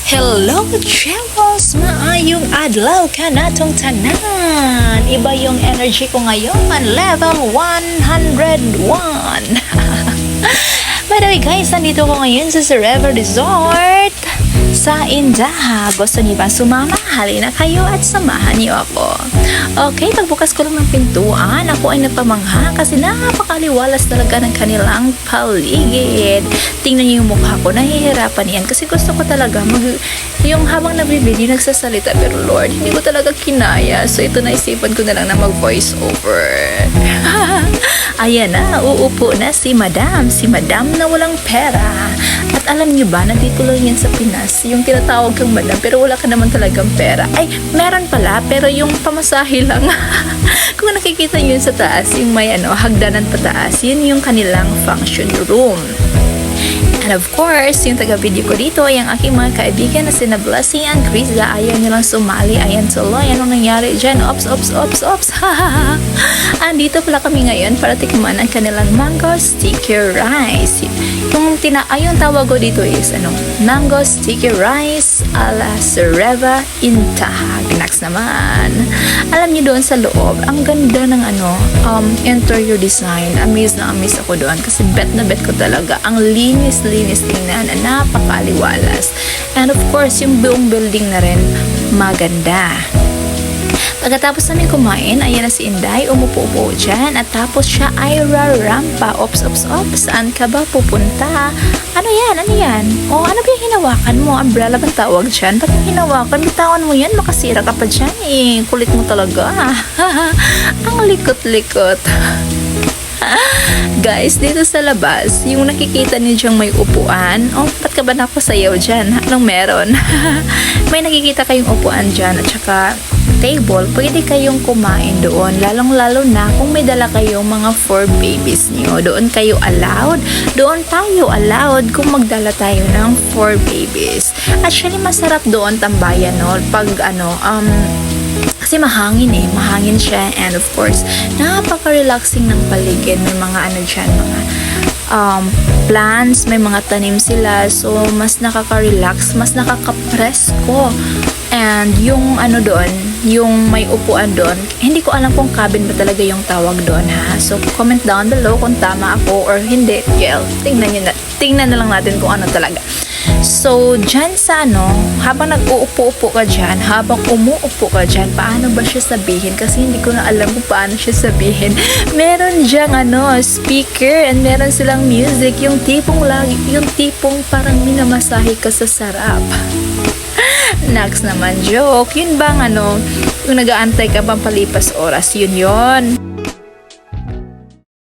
Hello, Chemos! Maayong adlaw ka natong tanan. Iba yung energy ko ngayon. Level 101. By the way guys, nandito ko ngayon sa River Resort sa Indaha. Gusto niyo ba sumama? Halina kayo at samahan niyo ako. Okay, pagbukas ko lang ng pintuan, ako ay napamangha kasi napakaliwalas talaga ng kanilang paligid. Tingnan niyo yung mukha ko, nahihirapan yan kasi gusto ko talaga yung habang nabibili nagsasalita, pero Lord, hindi ko talaga kinaya. So ito naisipan ko na lang na mag voice over. Ayan na, uupo na si Madam na walang pera. At alam niyo ba, nandito lang yan sa Pinas, yung tinatawag kang Madam pero wala ka naman talagang pera. Ay, meron pala, pero yung pamasahe lang. Kung nakikita niyo sa taas, yung may hagdanan pataas, yun yung kanilang function room. And of course, yung taga-video ko dito ay ang aking mga kaibigan na sina Blessing and Krisa. Ayaw nilang sumali. Ayan tuloy. Anong nangyari dyan? Ops. Andito pala kami ngayon para tikman ang kanilang mango sticky rice. Yung tawag ko dito is mango sticky rice ala Sureva Intahag. Next naman. Alam niyo doon sa loob, ang ganda ng interior design. Amazed na amazed ako doon kasi bet na bet ko talaga. Ang linis tingnan, napakaliwalas. And of course, yung buong building na rin maganda. Pagkatapos namin kumain, ayan na si Inday, umupo-upo dyan, at tapos siya ay rarampa. Ops, saan ka ba pupunta? Ano yan? O, ano ba yung hinawakan mo? Umbrella bang tawag dyan? Ba't yung hinawakan? Bitawan mo yan, makasira ka pa dyan eh. Kulit mo talaga. Ang likot-likot. Guys, dito sa labas, yung nakikita niyo diyang may upuan, ba't ka ba napasayaw dyan? Anong meron? May nakikita kayong upuan dyan at saka table, pwede kayong kumain doon, lalong-lalo na kung may dala kayong mga 4 babies niyo. Doon kayo allowed, doon tayo allowed kung magdala tayo ng 4 babies. Actually, masarap doon tambayan, no? Pag kasi mahangin siya, and of course, napaka-relaxing ng paligid. May mga dyan, mga plants, may mga tanim sila, so mas nakaka-relax, mas nakaka-presko. And yung doon, yung may upuan doon, hindi ko alam kung cabin ba talaga yung tawag doon, ha. So comment down below kung tama ako or hindi. Well, tingnan na lang natin kung ano talaga. So, dyan sa habang nag-uupo-upo ka dyan, habang umuupo ka dyan, paano ba siya sabihin? Kasi hindi ko na alam kung paano siya sabihin. Meron dyang speaker, and meron silang music, yung tipong parang minamasahe ka sa sarap. Next naman, joke. Yun bang yung nag-aantay ka pang palipas oras? Yun.